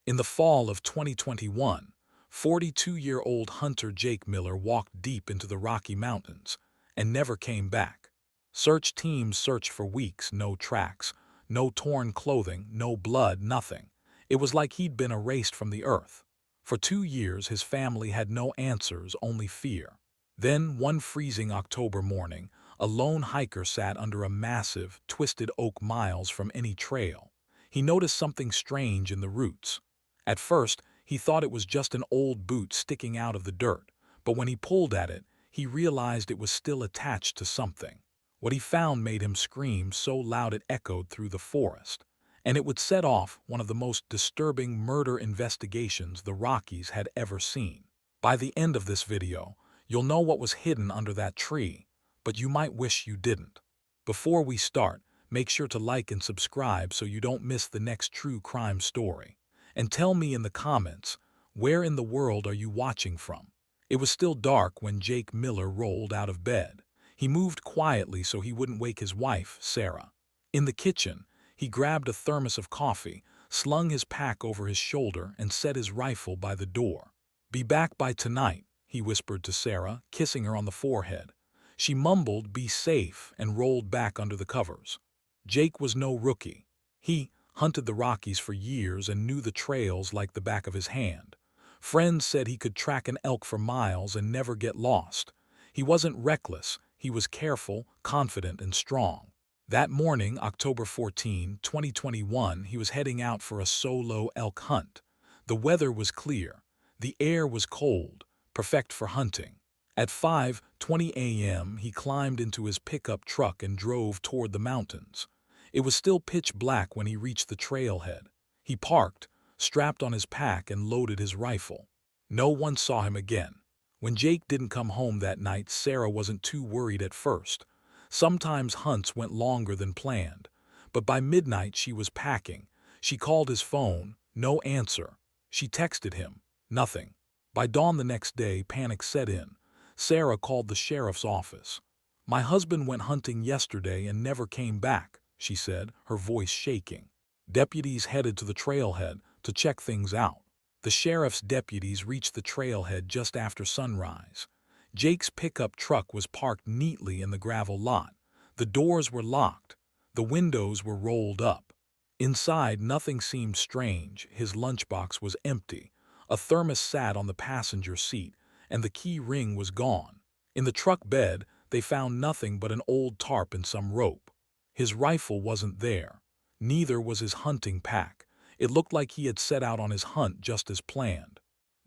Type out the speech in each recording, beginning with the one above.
In the fall of 2021, 42-year-old hunter Jake Miller walked deep into the Rocky Mountains and never came back. Search teams searched for weeks, no tracks, no torn clothing, no blood, nothing. It was like he'd been erased from the earth. For 2 years, his family had no answers, only fear. Then, one freezing October morning, a lone hiker sat under a massive, twisted oak miles from any trail. He noticed something strange in the roots. At first, he thought it was just an old boot sticking out of the dirt, but when he pulled at it, he realized it was still attached to something. What he found made him scream so loud it echoed through the forest, and it would set off one of the most disturbing murder investigations the Rockies had ever seen. By the end of this video, you'll know what was hidden under that tree, but you might wish you didn't. Before we start, make sure to like and subscribe so you don't miss the next true crime story. And tell me in the comments, where in the world are you watching from? It was still dark when Jake Miller rolled out of bed. He moved quietly so he wouldn't wake his wife, Sarah. In the kitchen, he grabbed a thermos of coffee, slung his pack over his shoulder, and set his rifle by the door. "Be back by tonight," he whispered to Sarah, kissing her on the forehead. She mumbled, "Be safe," and rolled back under the covers. Jake was no rookie. He hunted the Rockies for years and knew the trails like the back of his hand. Friends said he could track an elk for miles and never get lost. He wasn't reckless, he was careful, confident, and strong. That morning, October 14, 2021, he was heading out for a solo elk hunt. The weather was clear. The air was cold, perfect for hunting. At 5:20 a.m., he climbed into his pickup truck and drove toward the mountains. It was still pitch black when he reached the trailhead. He parked, strapped on his pack, and loaded his rifle. No one saw him again. When Jake didn't come home that night, Sarah wasn't too worried at first. Sometimes hunts went longer than planned, but by midnight she was packing. She called his phone, no answer. She texted him, nothing. By dawn the next day, panic set in. Sarah called the sheriff's office. "My husband went hunting yesterday and never came back," she said, her voice shaking. Deputies headed to the trailhead to check things out. The sheriff's deputies reached the trailhead just after sunrise. Jake's pickup truck was parked neatly in the gravel lot. The doors were locked. The windows were rolled up. Inside, nothing seemed strange. His lunchbox was empty. A thermos sat on the passenger seat, and the key ring was gone. In the truck bed, they found nothing but an old tarp and some rope. His rifle wasn't there. Neither was his hunting pack. It looked like he had set out on his hunt just as planned.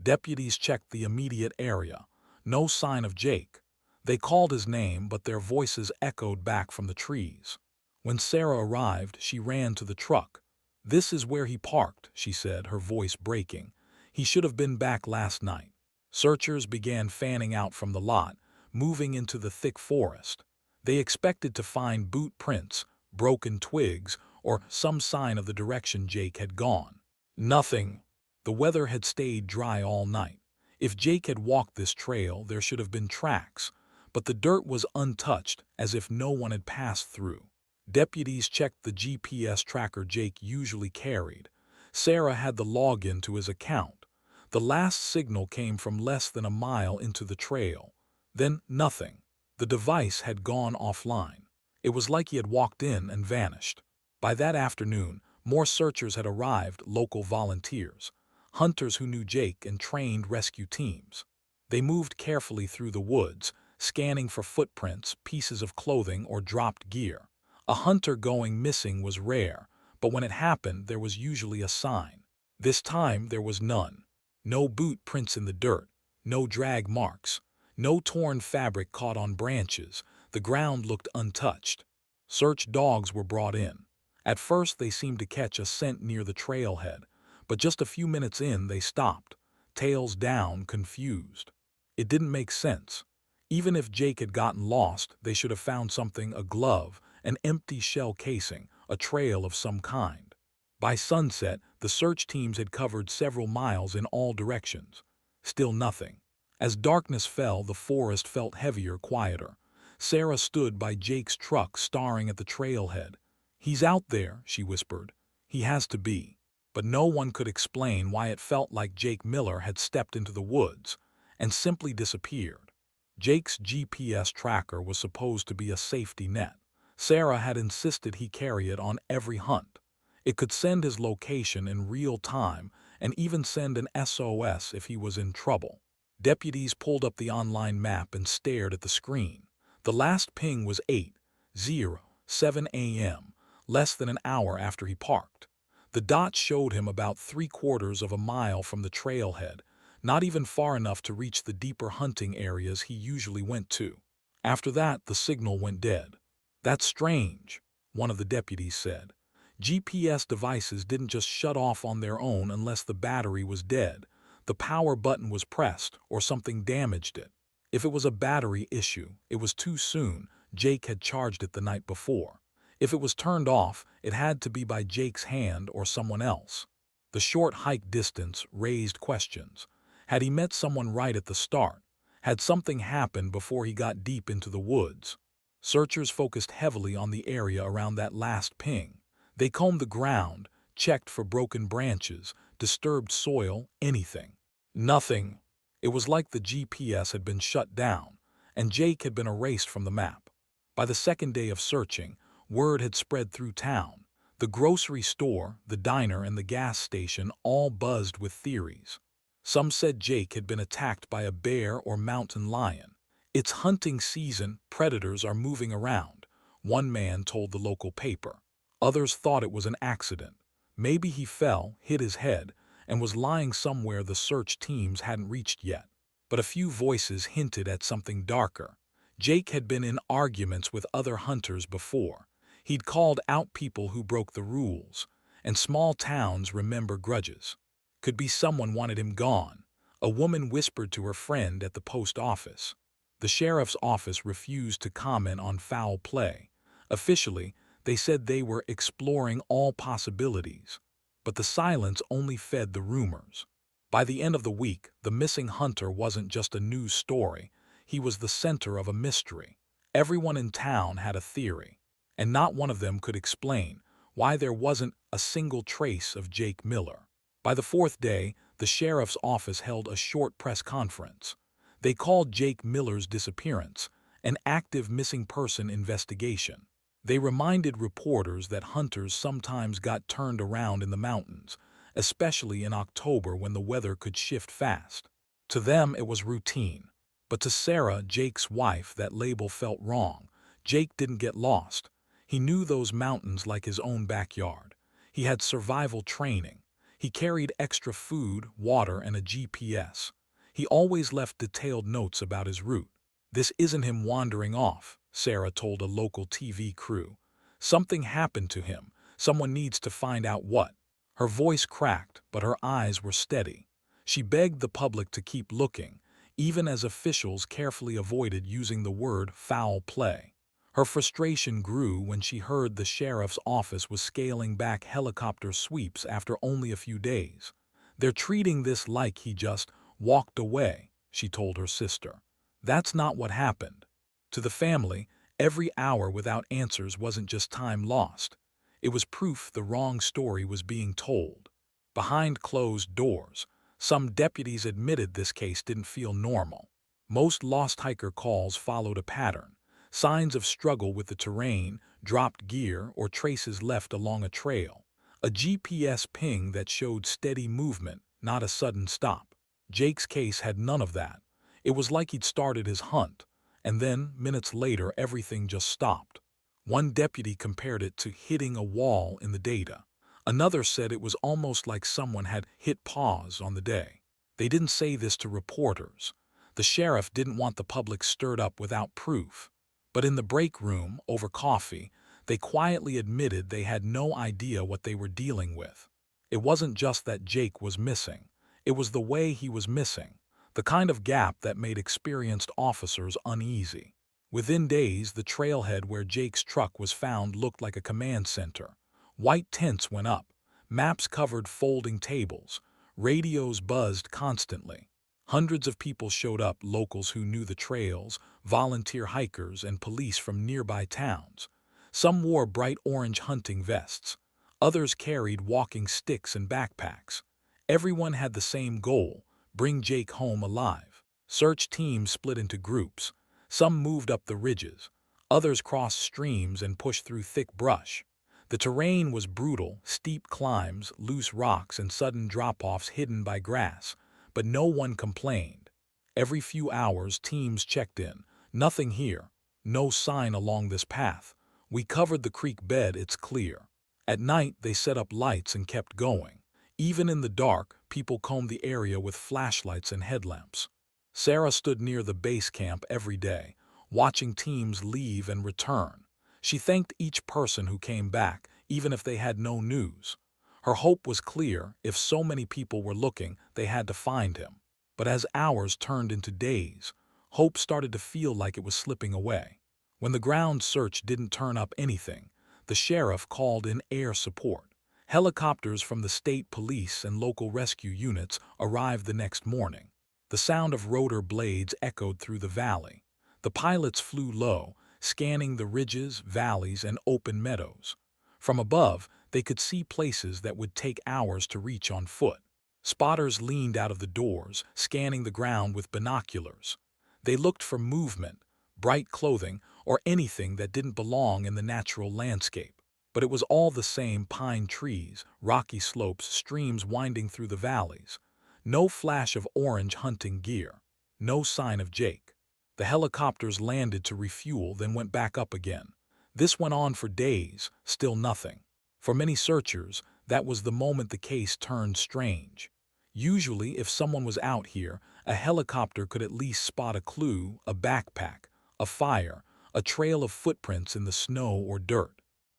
Deputies checked the immediate area. No sign of Jake. They called his name, but their voices echoed back from the trees. When Sarah arrived, she ran to the truck. "This is where he parked," she said, her voice breaking. "He should have been back last night." Searchers began fanning out from the lot, moving into the thick forest. They expected to find boot prints, broken twigs, or some sign of the direction Jake had gone. Nothing. The weather had stayed dry all night. If Jake had walked this trail, there should have been tracks, but the dirt was untouched, as if no one had passed through. Deputies checked the GPS tracker Jake usually carried. Sarah had the login to his account. The last signal came from less than a mile into the trail. Then nothing. The device had gone offline. It was like he had walked in and vanished. By that afternoon, more searchers had arrived, local volunteers, hunters who knew Jake, and trained rescue teams. They moved carefully through the woods, scanning for footprints, pieces of clothing, or dropped gear. A hunter going missing was rare, but when it happened, there was usually a sign. This time, there was none. No boot prints in the dirt, no drag marks, no torn fabric caught on branches. The ground looked untouched. Search dogs were brought in. At first, they seemed to catch a scent near the trailhead, but just a few minutes in, they stopped, tails down, confused. It didn't make sense. Even if Jake had gotten lost, they should have found something: a glove, an empty shell casing, a trail of some kind. By sunset, the search teams had covered several miles in all directions. Still nothing. As darkness fell, the forest felt heavier, quieter. Sarah stood by Jake's truck, staring at the trailhead. "He's out there," she whispered. "He has to be." but no one could explain why it felt like Jake Miller had stepped into the woods and simply disappeared. Jake's GPS tracker was supposed to be a safety net. Sarah had insisted he carry it on every hunt. It could send his location in real time and even send an SOS if he was in trouble. Deputies pulled up the online map and stared at the screen. The last ping was 8:07 a.m., less than an hour after he parked. The dot showed him about 3/4 of a mile from the trailhead, not even far enough to reach the deeper hunting areas he usually went to. After that, the signal went dead. "That's strange," one of the deputies said. "GPS devices didn't just shut off on their own unless the battery was dead. The power button was pressed or something damaged it. If it was a battery issue, it was too soon. Jake had charged it the night before. If it was turned off, it had to be by Jake's hand or someone else." The short hike distance raised questions. Had he met someone right at the start? Had something happened before he got deep into the woods? Searchers focused heavily on the area around that last ping. They combed the ground, checked for broken branches, disturbed soil, anything. Nothing. It was like the GPS had been shut down, and Jake had been erased from the map. By the second day of searching, word had spread through town. The grocery store, the diner, and the gas station all buzzed with theories. Some said Jake had been attacked by a bear or mountain lion. "It's hunting season, predators are moving around," one man told the local paper. Others thought it was an accident. Maybe he fell, hit his head, and was lying somewhere the search teams hadn't reached yet. But a few voices hinted at something darker. Jake had been in arguments with other hunters before. He'd called out people who broke the rules, and small towns remember grudges. Could be someone wanted him gone. A woman whispered to her friend at the post office. The sheriff's office refused to comment on foul play. Officially, they said they were exploring all possibilities, but the silence only fed the rumors. By the end of the week, the missing hunter wasn't just a news story. He was the center of a mystery. Everyone in town had a theory, and not one of them could explain why there wasn't a single trace of Jake Miller. By the fourth day, the sheriff's office held a short press conference. They called Jake Miller's disappearance an active missing person investigation. They reminded reporters that hunters sometimes got turned around in the mountains, especially in October when the weather could shift fast. To them, it was routine. But to Sarah, Jake's wife, that label felt wrong. Jake didn't get lost. He knew those mountains like his own backyard. He had survival training. He carried extra food, water, and a GPS. He always left detailed notes about his route. "This isn't him wandering off," Sarah told a local TV crew. "Something happened to him. Someone needs to find out what." Her voice cracked, but her eyes were steady. She begged the public to keep looking, even as officials carefully avoided using the word foul play. Her frustration grew when she heard the sheriff's office was scaling back helicopter sweeps after only a few days. "They're treating this like he just walked away," she told her sister. "That's not what happened." To the family, every hour without answers wasn't just time lost. It was proof the wrong story was being told. Behind closed doors, some deputies admitted this case didn't feel normal. Most lost hiker calls followed a pattern: signs of struggle with the terrain, dropped gear, or traces left along a trail. A GPS ping that showed steady movement, not a sudden stop. Jake's case had none of that. It was like he'd started his hunt, and then, minutes later, everything just stopped. One deputy compared it to hitting a wall in the data. Another said it was almost like someone had hit pause on the day. They didn't say this to reporters. The sheriff didn't want the public stirred up without proof. But in the break room, over coffee, they quietly admitted they had no idea what they were dealing with. It wasn't just that Jake was missing. It was the way he was missing, the kind of gap that made experienced officers uneasy. Within days, the trailhead where Jake's truck was found looked like a command center. White tents went up, maps covered folding tables, radios buzzed constantly. Hundreds of people showed up, locals who knew the trails, volunteer hikers, and police from nearby towns. Some wore bright orange hunting vests. Others carried walking sticks and backpacks. Everyone had the same goal: bring Jake home alive. Search teams split into groups. Some moved up the ridges. Others crossed streams and pushed through thick brush. The terrain was brutal: steep climbs, loose rocks, and sudden drop-offs hidden by grass. But no one complained. Every few hours, teams checked in. Nothing here. No sign along this path. We covered the creek bed, it's clear. At night, they set up lights and kept going. Even in the dark, people combed the area with flashlights and headlamps. Sarah stood near the base camp every day, watching teams leave and return. She thanked each person who came back, even if they had no news. Her hope was clear: if so many people were looking, they had to find him. But as hours turned into days, hope started to feel like it was slipping away. When the ground search didn't turn up anything, the sheriff called in air support. Helicopters from the state police and local rescue units arrived the next morning. The sound of rotor blades echoed through the valley. The pilots flew low, scanning the ridges, valleys, and open meadows. From above, they could see places that would take hours to reach on foot. Spotters leaned out of the doors, scanning the ground with binoculars. They looked for movement, bright clothing, or anything that didn't belong in the natural landscape. But it was all the same: pine trees, rocky slopes, streams winding through the valleys. No flash of orange hunting gear. No sign of Jake. The helicopters landed to refuel, then went back up again. This went on for days, still nothing. For many searchers, that was the moment the case turned strange. Usually, if someone was out here, a helicopter could at least spot a clue: a backpack, a fire, a trail of footprints in the snow or dirt.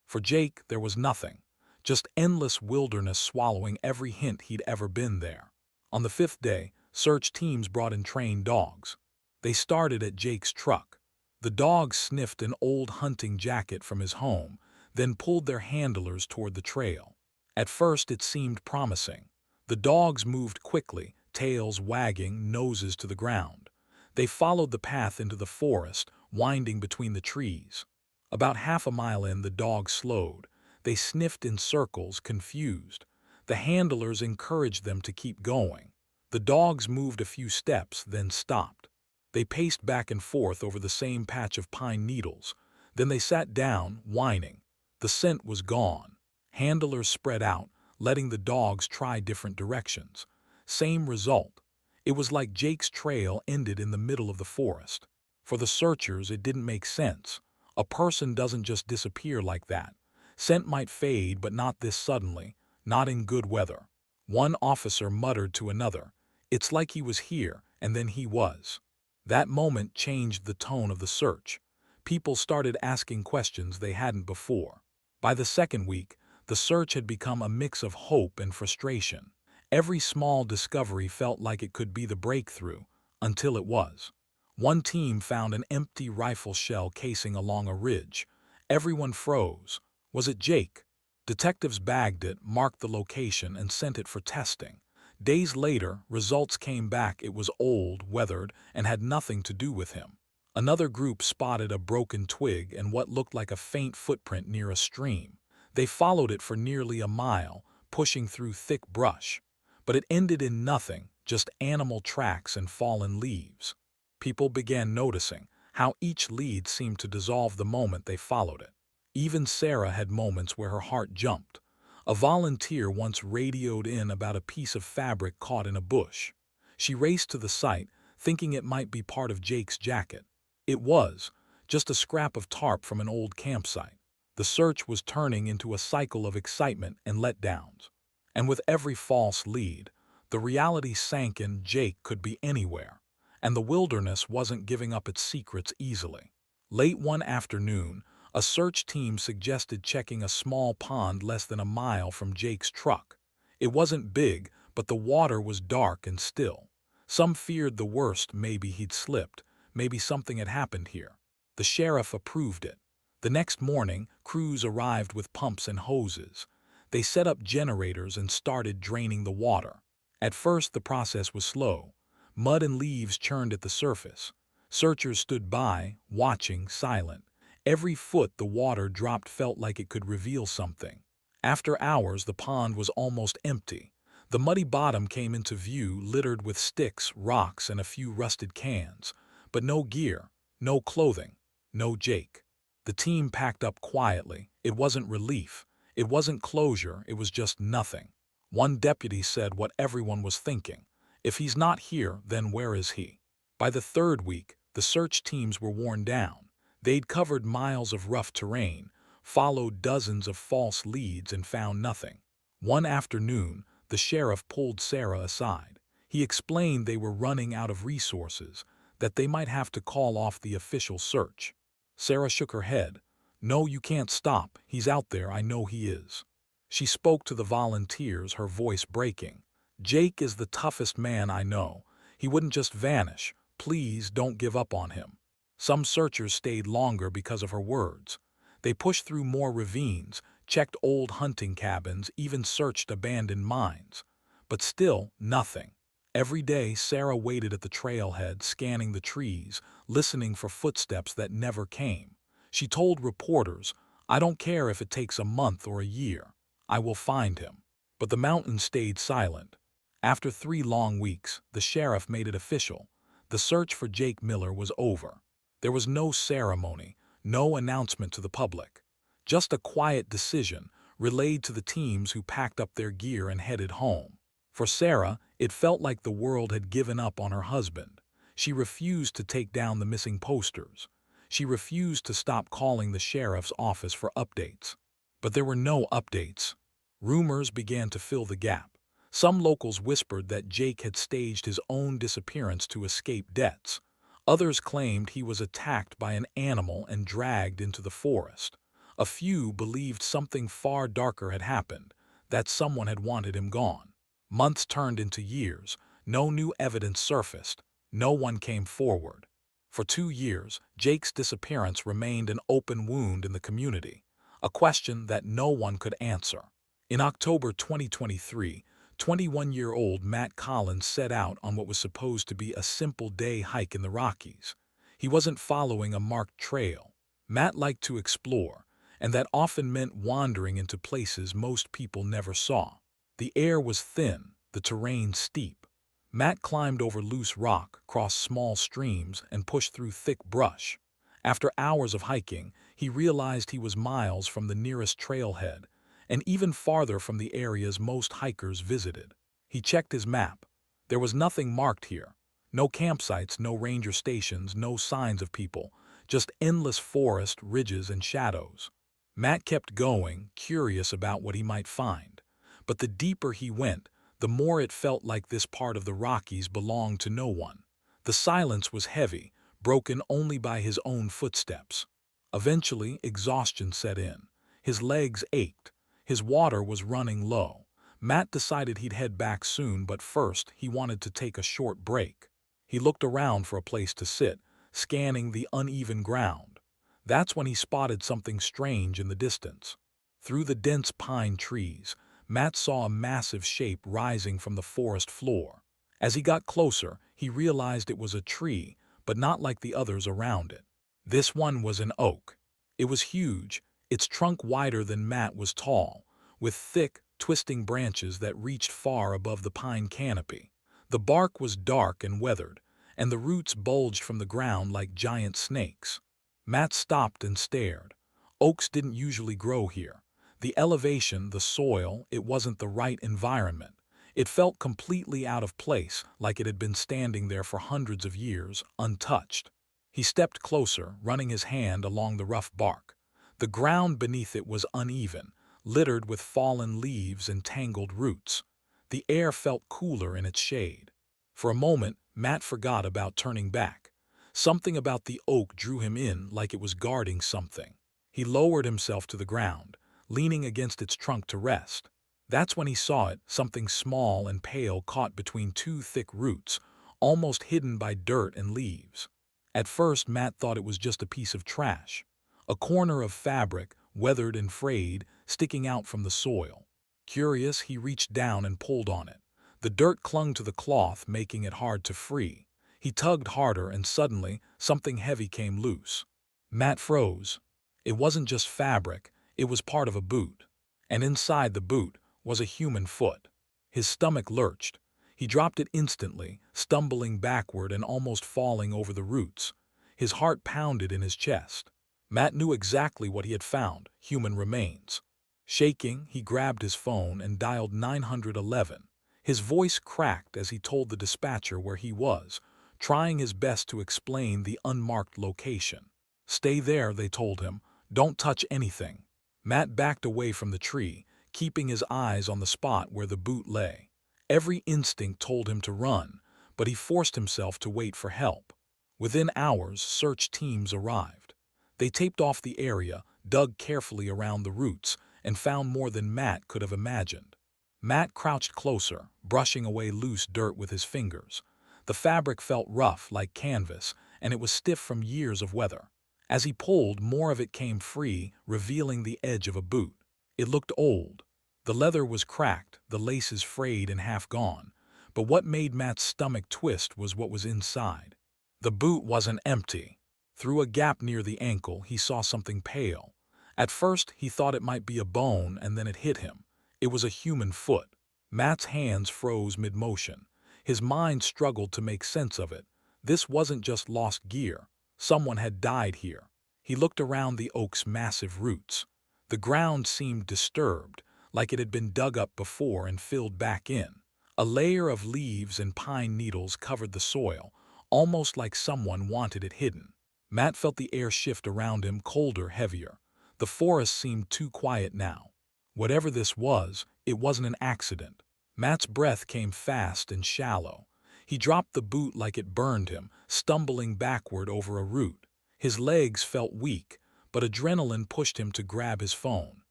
For Jake, there was nothing. Just endless wilderness swallowing every hint he'd ever been there. On the fifth day, search teams brought in trained dogs. They started at Jake's truck. The dogs sniffed an old hunting jacket from his home, then pulled their handlers toward the trail. At first, it seemed promising. The dogs moved quickly, tails wagging, noses to the ground. They followed the path into the forest, winding between the trees. About half a mile in, the dogs slowed. They sniffed in circles, confused. The handlers encouraged them to keep going. The dogs moved a few steps, then stopped. They paced back and forth over the same patch of pine needles. Then they sat down, whining. The scent was gone. Handlers spread out, letting the dogs try different directions. Same result. It was like Jake's trail ended in the middle of the forest. For the searchers, it didn't make sense. A person doesn't just disappear like that. Scent might fade, but not this suddenly, not in good weather. One officer muttered to another, "It's like he was here, and then he was." That moment changed the tone of the search. People started asking questions they hadn't before. By the second week, the search had become a mix of hope and frustration. Every small discovery felt like it could be the breakthrough, until it was. One team found an empty rifle shell casing along a ridge. Everyone froze. Was it Jake? Detectives bagged it, marked the location, and sent it for testing. Days later, results came back. It was old, weathered, and had nothing to do with him. Another group spotted a broken twig and what looked like a faint footprint near a stream. They followed it for nearly a mile, pushing through thick brush. But it ended in nothing, just animal tracks and fallen leaves. People began noticing how each lead seemed to dissolve the moment they followed it. Even Sarah had moments where her heart jumped. A volunteer once radioed in about a piece of fabric caught in a bush. She raced to the site, thinking it might be part of Jake's jacket. It was, just a scrap of tarp from an old campsite. The search was turning into a cycle of excitement and letdowns. And with every false lead, the reality sank in: Jake could be anywhere. And the wilderness wasn't giving up its secrets easily. Late one afternoon, a search team suggested checking a small pond less than a mile from Jake's truck. It wasn't big, but the water was dark and still. Some feared the worst: maybe he'd slipped, maybe something had happened here. The sheriff approved it. The next morning, crews arrived with pumps and hoses. They set up generators and started draining the water. At first, the process was slow. Mud and leaves churned at the surface. Searchers stood by, watching, silent. Every foot the water dropped felt like it could reveal something. After hours, the pond was almost empty. The muddy bottom came into view, littered with sticks, rocks, and a few rusted cans. But no gear, no clothing, no Jake. The team packed up quietly. It wasn't relief. It wasn't closure. It was just nothing. One deputy said what everyone was thinking. If he's not here, then where is he? By the third week, the search teams were worn down. They'd covered miles of rough terrain, followed dozens of false leads, and found nothing. One afternoon, the sheriff pulled Sarah aside. He explained they were running out of resources, that they might have to call off the official search. Sarah shook her head. "No, you can't stop. He's out there. I know he is." She spoke to the volunteers, her voice breaking. "Jake is the toughest man I know. He wouldn't just vanish. Please don't give up on him." Some searchers stayed longer because of her words. They pushed through more ravines, checked old hunting cabins, even searched abandoned mines. But still, nothing. Every day, Sarah waited at the trailhead, scanning the trees, listening for footsteps that never came. She told reporters, "I don't care if it takes a month or a year. I will find him." But the mountain stayed silent. After 3 long weeks, the sheriff made it official. The search for Jake Miller was over. There was no ceremony, no announcement to the public. Just a quiet decision, relayed to the teams who packed up their gear and headed home. For Sarah, it felt like the world had given up on her husband. She refused to take down the missing posters. She refused to stop calling the sheriff's office for updates. But there were no updates. Rumors began to fill the gap. Some locals whispered that Jake had staged his own disappearance to escape debts. Others claimed he was attacked by an animal and dragged into the forest. A few believed something far darker had happened, that someone had wanted him gone. Months turned into years. No new evidence surfaced. No one came forward. For 2 years, Jake's disappearance remained an open wound in the community, a question that no one could answer. In October 2023, 21-year-old Matt Collins set out on what was supposed to be a simple day hike in the Rockies. He wasn't following a marked trail. Matt liked to explore, and that often meant wandering into places most people never saw. The air was thin, the terrain steep. Matt climbed over loose rock, crossed small streams, and pushed through thick brush. After hours of hiking, he realized he was miles from the nearest trailhead, and even farther from the areas most hikers visited. He checked his map. There was nothing marked here. No campsites, no ranger stations, no signs of people, just endless forest, ridges, and shadows. Matt kept going, curious about what he might find. But the deeper he went, the more it felt like this part of the Rockies belonged to no one. The silence was heavy, broken only by his own footsteps. Eventually, exhaustion set in. His legs ached. His water was running low. Matt decided he'd head back soon, but first he wanted to take a short break. He looked around for a place to sit, scanning the uneven ground. That's when he spotted something strange in the distance. Through the dense pine trees, Matt saw a massive shape rising from the forest floor. As he got closer, he realized it was a tree, but not like the others around it. This one was an oak. It was huge, its trunk wider than Matt was tall, with thick, twisting branches that reached far above the pine canopy. The bark was dark and weathered, and the roots bulged from the ground like giant snakes. Matt stopped and stared. Oaks didn't usually grow here. The elevation, the soil, it wasn't the right environment. It felt completely out of place, like it had been standing there for hundreds of years, untouched. He stepped closer, running his hand along the rough bark. The ground beneath it was uneven, littered with fallen leaves and tangled roots. The air felt cooler in its shade. For a moment, Matt forgot about turning back. Something about the oak drew him in, like it was guarding something. He lowered himself to the ground, leaning against its trunk to rest. That's when he saw it, something small and pale caught between 2 thick roots, almost hidden by dirt and leaves. At first, Matt thought it was just a piece of trash, a corner of fabric, weathered and frayed, sticking out from the soil. Curious, he reached down and pulled on it. The dirt clung to the cloth, making it hard to free. He tugged harder, and suddenly, something heavy came loose. Matt froze. It wasn't just fabric, it was part of a boot. and inside the boot was a human foot. His stomach lurched. He dropped it instantly, stumbling backward and almost falling over the roots. His heart pounded in his chest. Matt knew exactly what he had found: human remains. Shaking, he grabbed his phone and dialed 911. His voice cracked as he told the dispatcher where he was, trying his best to explain the unmarked location. "Stay there," they told him. "Don't touch anything." Matt backed away from the tree, keeping his eyes on the spot where the boot lay. Every instinct told him to run, but he forced himself to wait for help. Within hours, search teams arrived. They taped off the area, dug carefully around the roots, and found more than Matt could have imagined. Matt crouched closer, brushing away loose dirt with his fingers. The fabric felt rough, like canvas, and it was stiff from years of weather. As he pulled, more of it came free, revealing the edge of a boot. It looked old. The leather was cracked, the laces frayed and half gone. But what made Matt's stomach twist was what was inside. The boot wasn't empty. Through a gap near the ankle, he saw something pale. At first, he thought it might be a bone, and then it hit him. It was a human foot. Matt's hands froze mid-motion. His mind struggled to make sense of it. This wasn't just lost gear. Someone had died here. He looked around the oak's massive roots. The ground seemed disturbed, like it had been dug up before and filled back in. A layer of leaves and pine needles covered the soil, almost like someone wanted it hidden. Matt felt the air shift around him, colder, heavier. The forest seemed too quiet now. Whatever this was, it wasn't an accident. Matt's breath came fast and shallow. He dropped the boot like it burned him, stumbling backward over a root. His legs felt weak, but adrenaline pushed him to grab his phone.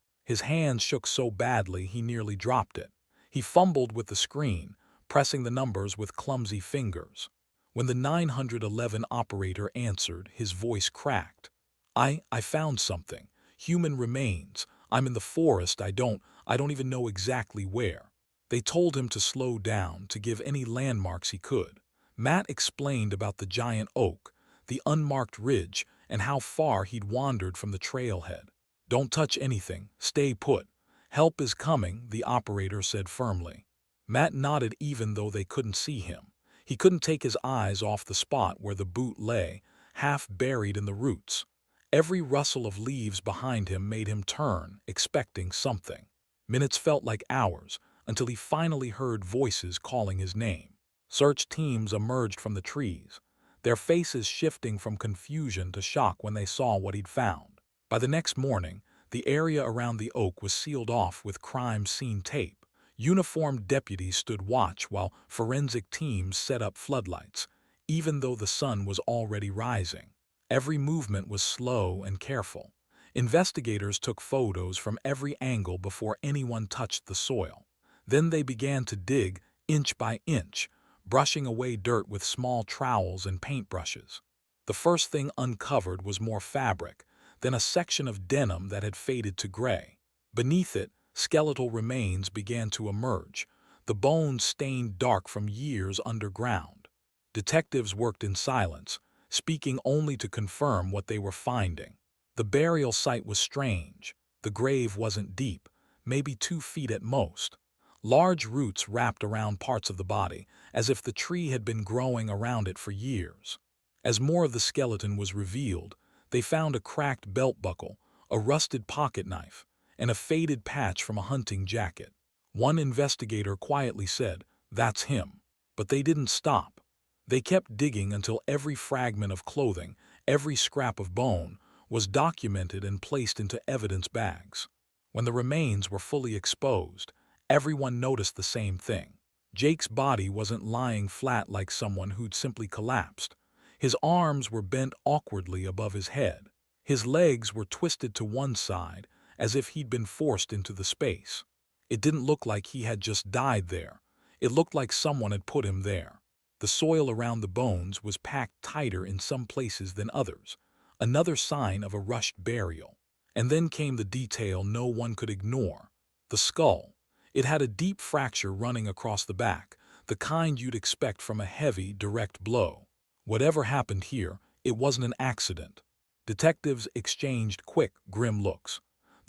His hands shook so badly he nearly dropped it. He fumbled with the screen, pressing the numbers with clumsy fingers. When the 911 operator answered, his voice cracked. I found something. Human remains. I'm in the forest. I don't even know exactly where." They told him to slow down, to give any landmarks he could. Matt explained about the giant oak, the unmarked ridge, and how far he'd wandered from the trailhead. "Don't touch anything. Stay put. Help is coming," the operator said firmly. Matt nodded even though they couldn't see him. He couldn't take his eyes off the spot where the boot lay, half buried in the roots. Every rustle of leaves behind him made him turn, expecting something. Minutes felt like hours, until he finally heard voices calling his name. Search teams emerged from the trees, their faces shifting from confusion to shock when they saw what he'd found. By the next morning, the area around the oak was sealed off with crime scene tape. Uniformed deputies stood watch while forensic teams set up floodlights, even though the sun was already rising. Every movement was slow and careful. Investigators took photos from every angle before anyone touched the soil. Then they began to dig, inch by inch, brushing away dirt with small trowels and paintbrushes. The first thing uncovered was more fabric, then a section of denim that had faded to gray. Beneath it, skeletal remains began to emerge, the bones stained dark from years underground. Detectives worked in silence, speaking only to confirm what they were finding. The burial site was strange. The grave wasn't deep, maybe 2 feet at most. Large roots wrapped around parts of the body, as if the tree had been growing around it for years. As more of the skeleton was revealed, they found a cracked belt buckle, a rusted pocket knife, and a faded patch from a hunting jacket. One investigator quietly said, "That's him." But they didn't stop. They kept digging until every fragment of clothing, every scrap of bone, was documented and placed into evidence bags. When the remains were fully exposed, everyone noticed the same thing. Jake's body wasn't lying flat like someone who'd simply collapsed. His arms were bent awkwardly above his head. His legs were twisted to one side, as if he'd been forced into the space. It didn't look like he had just died there. It looked like someone had put him there. The soil around the bones was packed tighter in some places than others, another sign of a rushed burial. And then came the detail no one could ignore: the skull. It had a deep fracture running across the back, the kind you'd expect from a heavy, direct blow. Whatever happened here, it wasn't an accident. Detectives exchanged quick, grim looks.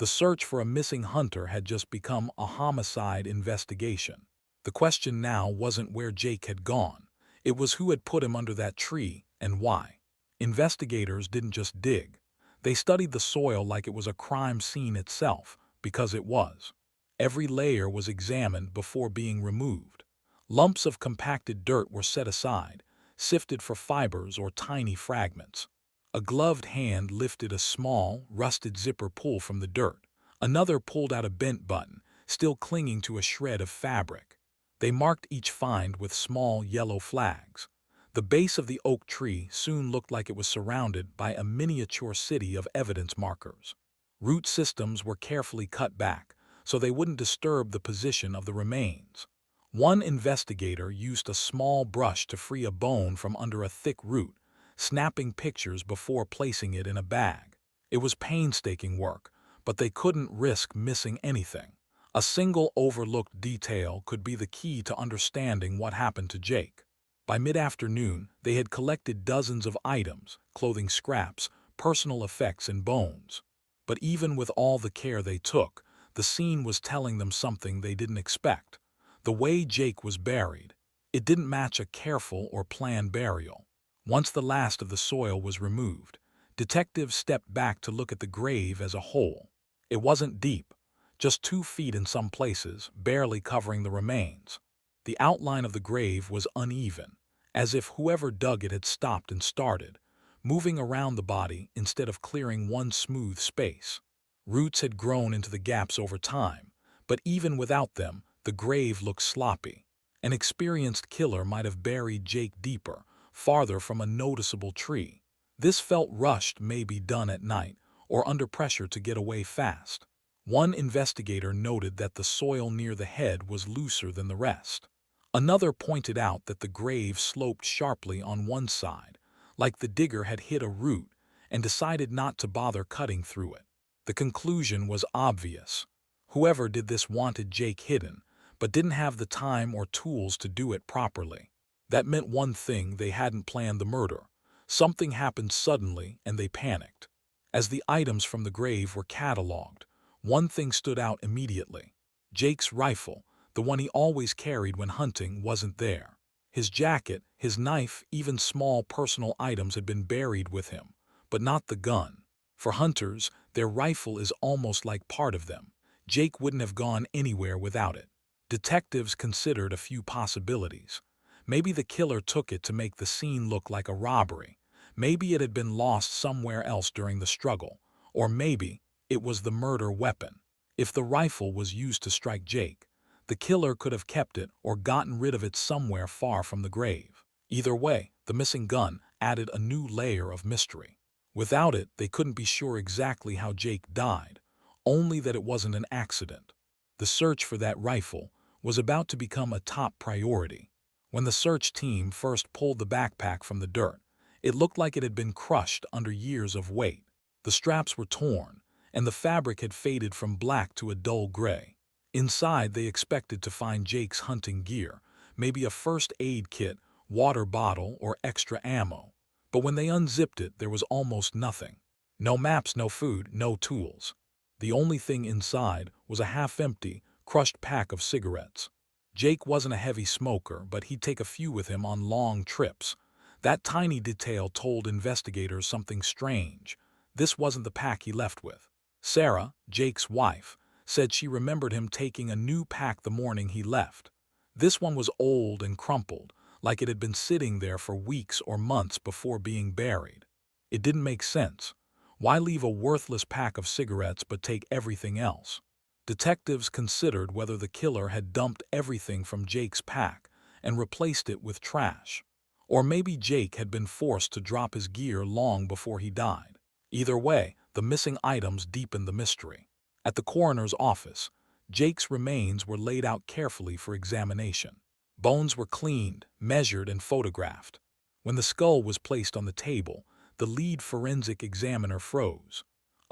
The search for a missing hunter had just become a homicide investigation. The question now wasn't where Jake had gone. It was who had put him under that tree and why. Investigators didn't just dig. They studied the soil like it was a crime scene itself, because it was. Every layer was examined before being removed. Lumps of compacted dirt were set aside, sifted for fibers or tiny fragments. A gloved hand lifted a small, rusted zipper pull from the dirt. Another pulled out a bent button, still clinging to a shred of fabric. They marked each find with small yellow flags. The base of the oak tree soon looked like it was surrounded by a miniature city of evidence markers. Root systems were carefully cut back, so they wouldn't disturb the position of the remains. One investigator used a small brush to free a bone from under a thick root, snapping pictures before placing it in a bag. It was painstaking work, but they couldn't risk missing anything. A single overlooked detail could be the key to understanding what happened to Jake. By mid-afternoon, they had collected dozens of items, clothing scraps, personal effects, and bones. But even with all the care they took, the scene was telling them something they didn't expect. The way Jake was buried, it didn't match a careful or planned burial. Once the last of the soil was removed, detectives stepped back to look at the grave as a whole. It wasn't deep, just 2 feet in some places, barely covering the remains. The outline of the grave was uneven, as if whoever dug it had stopped and started, moving around the body instead of clearing one smooth space. Roots had grown into the gaps over time, but even without them, the grave looked sloppy. An experienced killer might have buried Jake deeper, farther from a noticeable tree. This felt rushed, maybe done at night, or under pressure to get away fast. One investigator noted that the soil near the head was looser than the rest. Another pointed out that the grave sloped sharply on one side, like the digger had hit a root and decided not to bother cutting through it. The conclusion was obvious. Whoever did this wanted Jake hidden, but didn't have the time or tools to do it properly. That meant one thing: they hadn't planned the murder. Something happened suddenly and they panicked. As the items from the grave were cataloged, one thing stood out immediately. Jake's rifle, the one he always carried when hunting, wasn't there. His jacket, his knife, even small personal items had been buried with him, but not the gun. For hunters, their rifle is almost like part of them. Jake wouldn't have gone anywhere without it. Detectives considered a few possibilities. Maybe the killer took it to make the scene look like a robbery. Maybe it had been lost somewhere else during the struggle. Or maybe it was the murder weapon. If the rifle was used to strike Jake, the killer could have kept it or gotten rid of it somewhere far from the grave. Either way, the missing gun added a new layer of mystery. Without it, they couldn't be sure exactly how Jake died, only that it wasn't an accident. The search for that rifle was about to become a top priority. When the search team first pulled the backpack from the dirt, it looked like it had been crushed under years of weight. The straps were torn, and the fabric had faded from black to a dull gray. Inside, they expected to find Jake's hunting gear, maybe a first aid kit, water bottle, or extra ammo. But when they unzipped it, there was almost nothing. No maps, no food, no tools. The only thing inside was a half-empty, crushed pack of cigarettes. Jake wasn't a heavy smoker, but he'd take a few with him on long trips. That tiny detail told investigators something strange. This wasn't the pack he left with. Sarah, Jake's wife, said she remembered him taking a new pack the morning he left. This one was old and crumpled, like it had been sitting there for weeks or months before being buried. It didn't make sense. Why leave a worthless pack of cigarettes but take everything else? Detectives considered whether the killer had dumped everything from Jake's pack and replaced it with trash. Or maybe Jake had been forced to drop his gear long before he died. Either way, the missing items deepened the mystery. At the coroner's office, Jake's remains were laid out carefully for examination. Bones were cleaned, measured, and photographed. When the skull was placed on the table, the lead forensic examiner froze.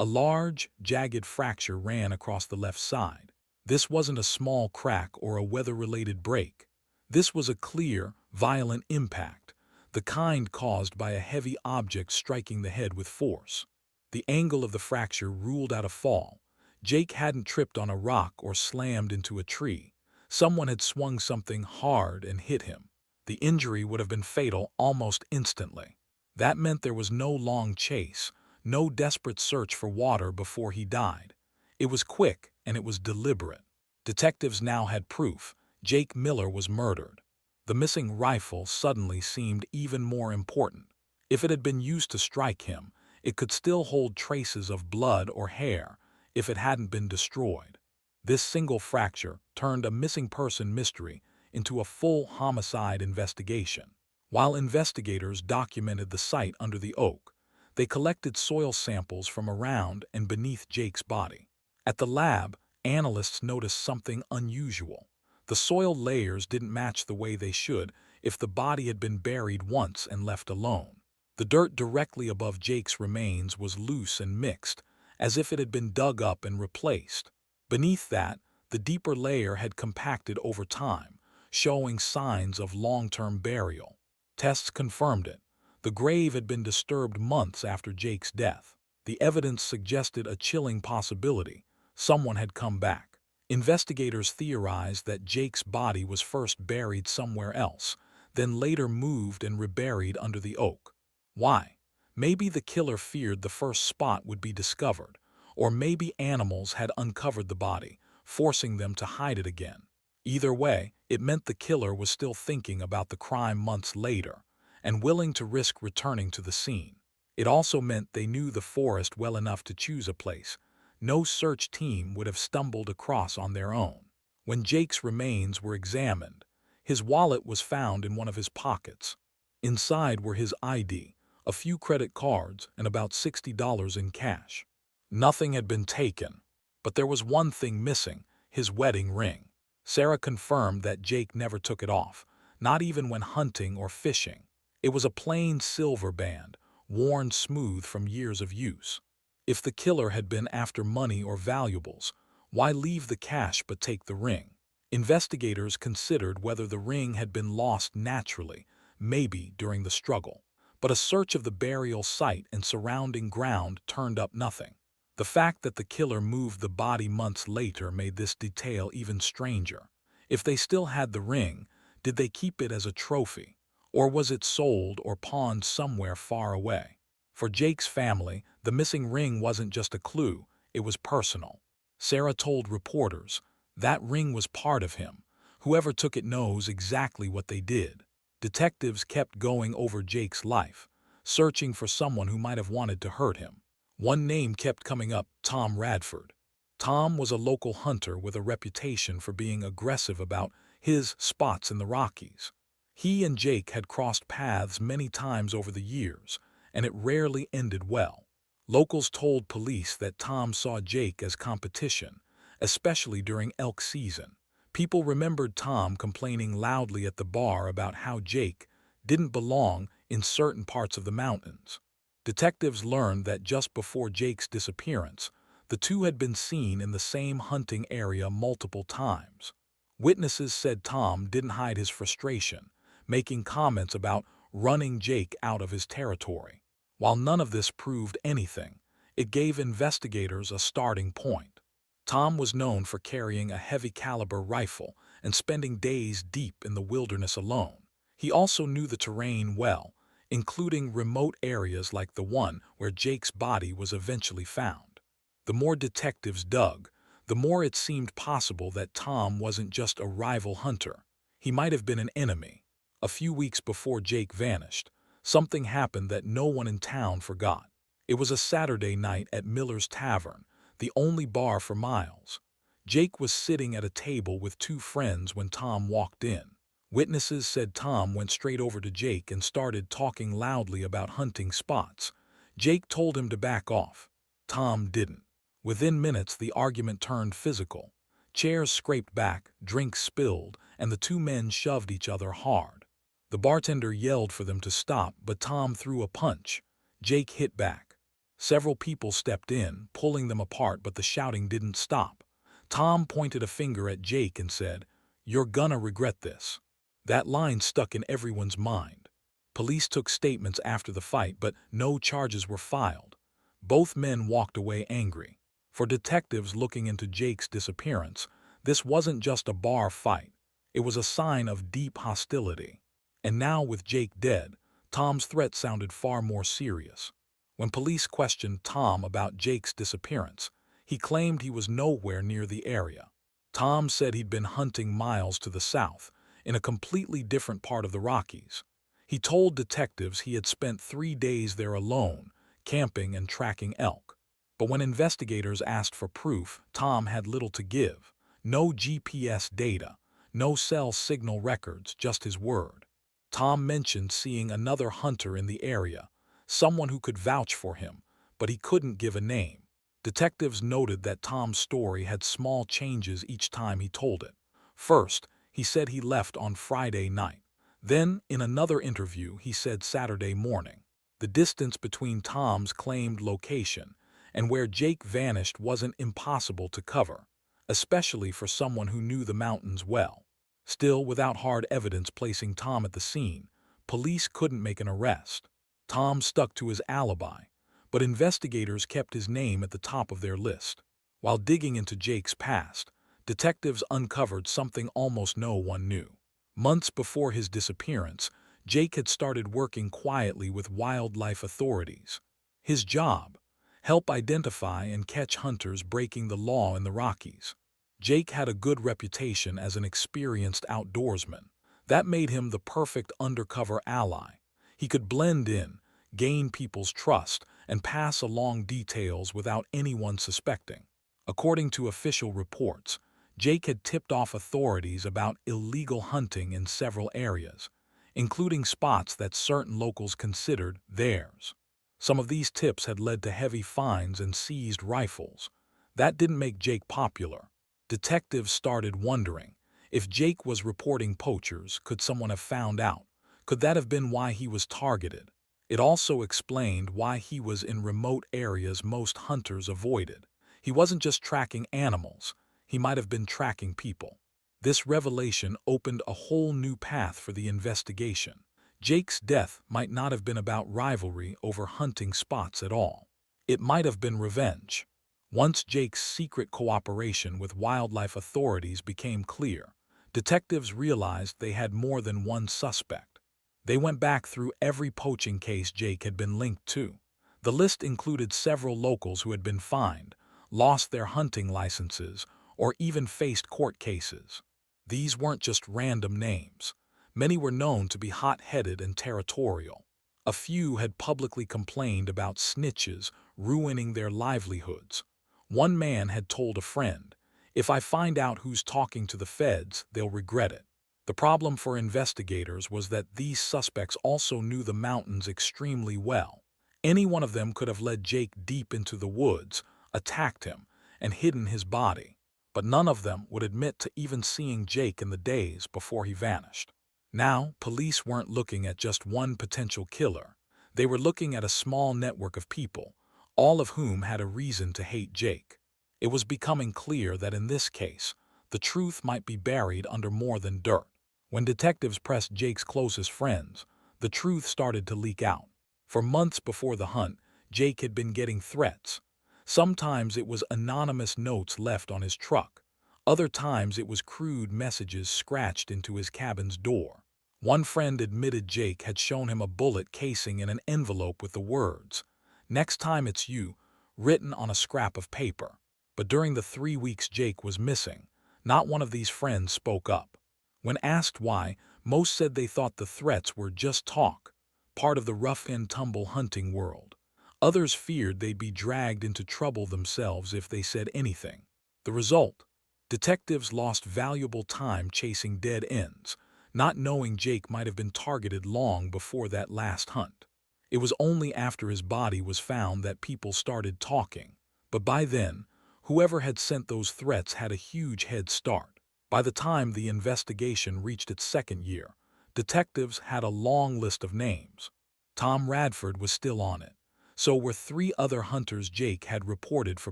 A large, jagged fracture ran across the left side. This wasn't a small crack or a weather-related break. This was a clear, violent impact, the kind caused by a heavy object striking the head with force. The angle of the fracture ruled out a fall. Jake hadn't tripped on a rock or slammed into a tree. Someone had swung something hard and hit him. The injury would have been fatal almost instantly. That meant there was no long chase, no desperate search for water before he died. It was quick and it was deliberate. Detectives now had proof. Jake Miller was murdered. The missing rifle suddenly seemed even more important. If it had been used to strike him, it could still hold traces of blood or hair if it hadn't been destroyed. This single fracture turned a missing person mystery into a full homicide investigation. While investigators documented the site under the oak, they collected soil samples from around and beneath Jake's body. At the lab, analysts noticed something unusual. The soil layers didn't match the way they should if the body had been buried once and left alone. The dirt directly above Jake's remains was loose and mixed, as if it had been dug up and replaced. Beneath that, the deeper layer had compacted over time, showing signs of long-term burial. Tests confirmed it. The grave had been disturbed months after Jake's death. The evidence suggested a chilling possibility. Someone had come back. Investigators theorized that Jake's body was first buried somewhere else, then later moved and reburied under the oak. Why? Maybe the killer feared the first spot would be discovered, or maybe animals had uncovered the body, forcing them to hide it again. Either way, it meant the killer was still thinking about the crime months later and willing to risk returning to the scene. It also meant they knew the forest well enough to choose a place no search team would have stumbled across on their own. When Jake's remains were examined, his wallet was found in one of his pockets. Inside were his ID, a few credit cards, and about $60 in cash. Nothing had been taken, but there was one thing missing: his wedding ring. Sarah confirmed that Jake never took it off, not even when hunting or fishing. It was a plain silver band, worn smooth from years of use. If the killer had been after money or valuables, why leave the cash but take the ring? Investigators considered whether the ring had been lost naturally, maybe during the struggle. But a search of the burial site and surrounding ground turned up nothing. The fact that the killer moved the body months later made this detail even stranger. If they still had the ring, did they keep it as a trophy? Or was it sold or pawned somewhere far away? For Jake's family, the missing ring wasn't just a clue, it was personal. Sarah told reporters, "That ring was part of him. Whoever took it knows exactly what they did." Detectives kept going over Jake's life, searching for someone who might have wanted to hurt him. One name kept coming up: Tom Radford. Tom was a local hunter with a reputation for being aggressive about his spots in the Rockies. He and Jake had crossed paths many times over the years, and it rarely ended well. Locals told police that Tom saw Jake as competition, especially during elk season. People remembered Tom complaining loudly at the bar about how Jake didn't belong in certain parts of the mountains. Detectives learned that just before Jake's disappearance, the two had been seen in the same hunting area multiple times. Witnesses said Tom didn't hide his frustration, making comments about running Jake out of his territory. While none of this proved anything, it gave investigators a starting point. Tom was known for carrying a heavy-caliber rifle and spending days deep in the wilderness alone. He also knew the terrain well, including remote areas like the one where Jake's body was eventually found. The more detectives dug, the more it seemed possible that Tom wasn't just a rival hunter. He might have been an enemy. A few weeks before Jake vanished, something happened that no one in town forgot. It was a Saturday night at Miller's Tavern, the only bar for miles. Jake was sitting at a table with two friends when Tom walked in. Witnesses said Tom went straight over to Jake and started talking loudly about hunting spots. Jake told him to back off. Tom didn't. Within minutes, the argument turned physical. Chairs scraped back, drinks spilled, and the two men shoved each other hard. The bartender yelled for them to stop, but Tom threw a punch. Jake hit back. Several people stepped in, pulling them apart, but the shouting didn't stop. Tom pointed a finger at Jake and said, "You're gonna regret this." That line stuck in everyone's mind. Police took statements after the fight, but no charges were filed. Both men walked away angry. For detectives looking into Jake's disappearance, this wasn't just a bar fight. It was a sign of deep hostility. And now, with Jake dead, Tom's threat sounded far more serious. When police questioned Tom about Jake's disappearance, he claimed he was nowhere near the area. Tom said he'd been hunting miles to the south, in a completely different part of the Rockies. He told detectives he had spent 3 days there alone, camping and tracking elk. But when investigators asked for proof, Tom had little to give. No GPS data, no cell signal records, just his word. Tom mentioned seeing another hunter in the area, someone who could vouch for him, but he couldn't give a name. Detectives noted that Tom's story had small changes each time he told it. First, he said he left on Friday night. Then, in another interview, he said Saturday morning. The distance between Tom's claimed location and where Jake vanished wasn't impossible to cover, especially for someone who knew the mountains well. Still, without hard evidence placing Tom at the scene, police couldn't make an arrest. Tom stuck to his alibi, but investigators kept his name at the top of their list. While digging into Jake's past, detectives uncovered something almost no one knew. Months before his disappearance, Jake had started working quietly with wildlife authorities. His job: help identify and catch hunters breaking the law in the Rockies. Jake had a good reputation as an experienced outdoorsman. That made him the perfect undercover ally. He could blend in, gain people's trust, and pass along details without anyone suspecting. According to official reports, Jake had tipped off authorities about illegal hunting in several areas, including spots that certain locals considered theirs. Some of these tips had led to heavy fines and seized rifles. That didn't make Jake popular. Detectives started wondering, if Jake was reporting poachers, could someone have found out? Could that have been why he was targeted? It also explained why he was in remote areas most hunters avoided. He wasn't just tracking animals, he might have been tracking people. This revelation opened a whole new path for the investigation. Jake's death might not have been about rivalry over hunting spots at all. It might have been revenge. Once Jake's secret cooperation with wildlife authorities became clear, detectives realized they had more than one suspect. They went back through every poaching case Jake had been linked to. The list included several locals who had been fined, lost their hunting licenses, or even faced court cases. These weren't just random names. Many were known to be hot-headed and territorial. A few had publicly complained about snitches ruining their livelihoods. One man had told a friend, "If I find out who's talking to the feds, they'll regret it." The problem for investigators was that these suspects also knew the mountains extremely well. Any one of them could have led Jake deep into the woods, attacked him, and hidden his body. But none of them would admit to even seeing Jake in the days before he vanished. Now, police weren't looking at just one potential killer. They were looking at a small network of people, all of whom had a reason to hate Jake. It was becoming clear that in this case, the truth might be buried under more than dirt. When detectives pressed Jake's closest friends, the truth started to leak out. For months before the hunt, Jake had been getting threats. Sometimes it was anonymous notes left on his truck. Other times it was crude messages scratched into his cabin's door. One friend admitted Jake had shown him a bullet casing in an envelope with the words, "Next time it's you," written on a scrap of paper. But during the 3 weeks Jake was missing, not one of these friends spoke up. When asked why, most said they thought the threats were just talk, part of the rough-and-tumble hunting world. Others feared they'd be dragged into trouble themselves if they said anything. The result? Detectives lost valuable time chasing dead ends, not knowing Jake might have been targeted long before that last hunt. It was only after his body was found that people started talking. But by then, whoever had sent those threats had a huge head start. By the time the investigation reached its second year, detectives had a long list of names. Tom Radford was still on it. So were 3 other hunters Jake had reported for